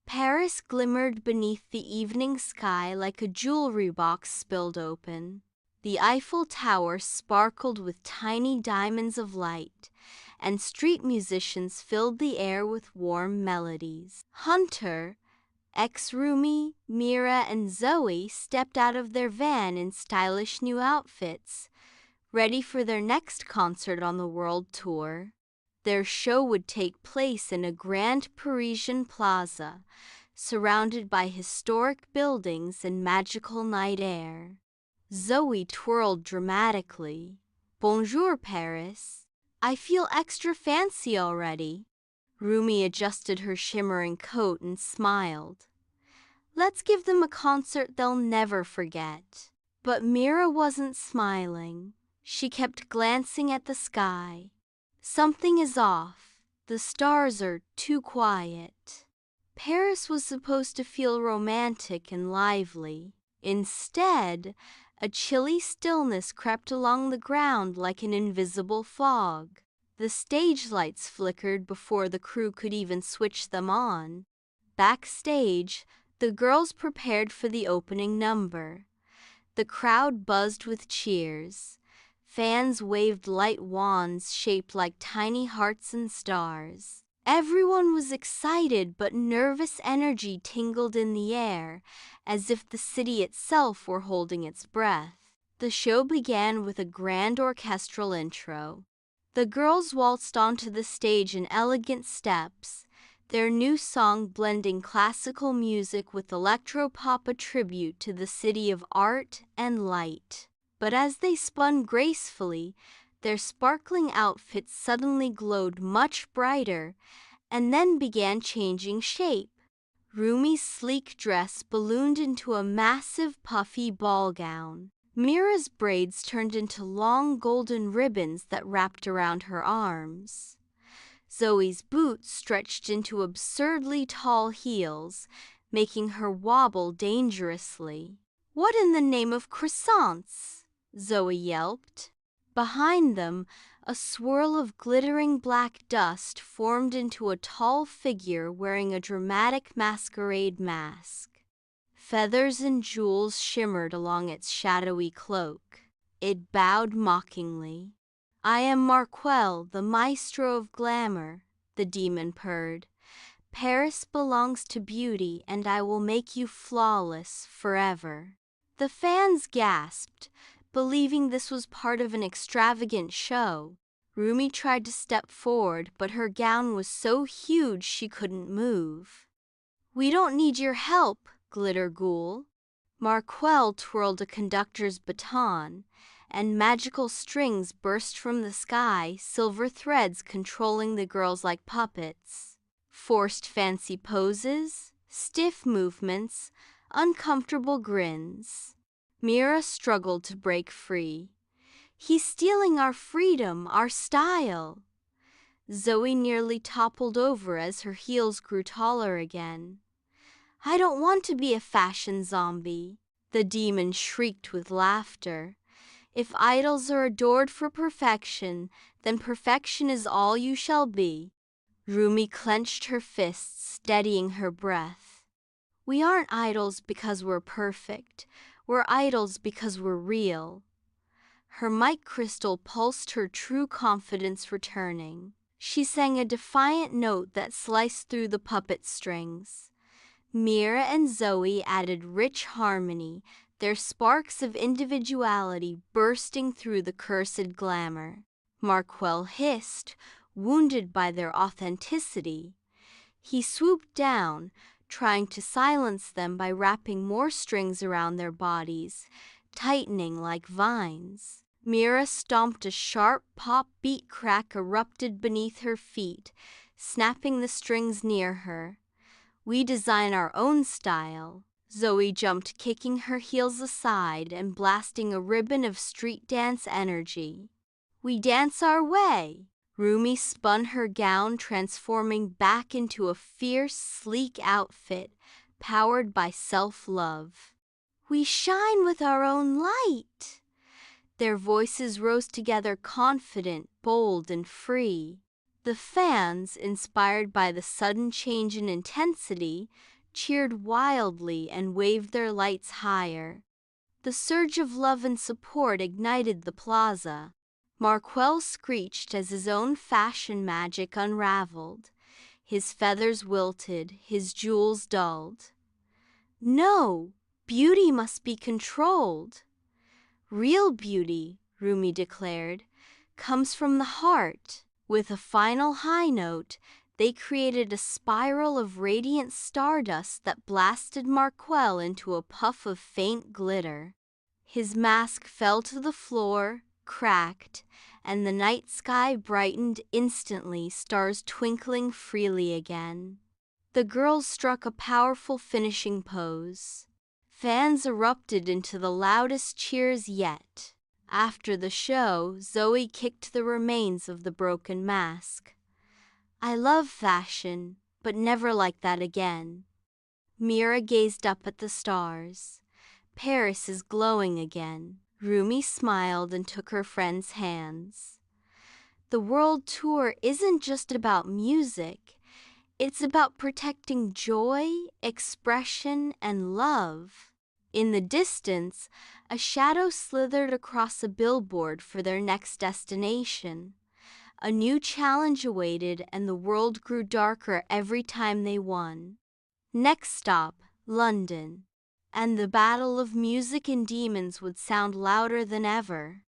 Paris glimmered beneath the evening sky like a jewelry box spilled open. The Eiffel Tower sparkled with tiny diamonds of light, and street musicians filled the air with warm melodies. HUNTR, ex-roomie, Mira and Zoe stepped out of their van in stylish new outfits, ready for their next concert on the world tour. Their show would take place in a grand Parisian plaza, surrounded by historic buildings and magical night air. Zoe twirled dramatically. "Bonjour, Paris. I feel extra fancy already." Rumi adjusted her shimmering coat and smiled. "Let's give them a concert they'll never forget." But Mira wasn't smiling. She kept glancing at the sky. "Something is off. The stars are too quiet." Paris was supposed to feel romantic and lively. Instead, a chilly stillness crept along the ground like an invisible fog. The stage lights flickered before the crew could even switch them on. Backstage, the girls prepared for the opening number. The crowd buzzed with cheers. Fans waved light wands shaped like tiny hearts and stars. Everyone was excited, but nervous energy tingled in the air, as if the city itself were holding its breath. The show began with a grand orchestral intro. The girls waltzed onto the stage in elegant steps, their new song blending classical music with electropop, a tribute to the city of art and light. But as they spun gracefully, their sparkling outfits suddenly glowed much brighter and then began changing shape. Rumi's sleek dress ballooned into a massive puffy ball gown. Mira's braids turned into long golden ribbons that wrapped around her arms. Zoe's boots stretched into absurdly tall heels, making her wobble dangerously. "What in the name of croissants?" Zoe yelped. Behind them, a swirl of glittering black dust formed into a tall figure wearing a dramatic masquerade mask. Feathers and jewels shimmered along its shadowy cloak. It bowed mockingly. "I am Marquelle, the maestro of glamour," the demon purred. "Paris belongs to beauty, and I will make you flawless forever." The fans gasped, believing this was part of an extravagant show. Rumi tried to step forward, but her gown was so huge she couldn't move. "We don't need your help, Glitter Ghoul." Marquelle twirled a conductor's baton, and magical strings burst from the sky, silver threads controlling the girls like puppets. Forced fancy poses, stiff movements, uncomfortable grins. Mira struggled to break free. "He's stealing our freedom, our style." Zoe nearly toppled over as her heels grew taller again. "I don't want to be a fashion zombie." The demon shrieked with laughter. "If idols are adored for perfection, then perfection is all you shall be." Rumi clenched her fists, steadying her breath. "We aren't idols because we're perfect. We're idols because we're real." Her mic crystal pulsed, her true confidence returning. She sang a defiant note that sliced through the puppet strings. Mira and Zoe added rich harmony, their sparks of individuality bursting through the cursed glamour. Marquelle hissed, wounded by their authenticity. He swooped down, trying to silence them by wrapping more strings around their bodies, tightening like vines. Mira stomped a sharp pop beat. Crack erupted beneath her feet, snapping the strings near her. "We design our own style." Zoe jumped, kicking her heels aside and blasting a ribbon of street dance energy. "We dance our way." Rumi spun her gown, transforming back into a fierce, sleek outfit powered by self-love. "We shine with our own light." Their voices rose together, confident, bold, and free. The fans, inspired by the sudden change in intensity, cheered wildly and waved their lights higher. The surge of love and support ignited the plaza. Marquelle screeched as his own fashion magic unraveled. His feathers wilted, his jewels dulled. No, beauty must be controlled. Real beauty, Rumi declared, comes from the heart. With a final high note, they created a spiral of radiant stardust that blasted Marquelle into a puff of faint glitter. His mask fell to the floor, cracked, and the night sky brightened instantly, stars twinkling freely again. The girls struck a powerful finishing pose. Fans erupted into the loudest cheers yet. After the show, Zoe kicked the remains of the broken mask. I love fashion, but never like that again. Mira gazed up at the stars. Paris is glowing again. Rumi smiled and took her friend's hands. The world tour isn't just about music. It's about protecting joy, expression, and love. In the distance, a shadow slithered across a billboard for their next destination. A new challenge awaited, and the world grew darker every time they won. Next stop, London. And the battle of music and demons would sound louder than ever.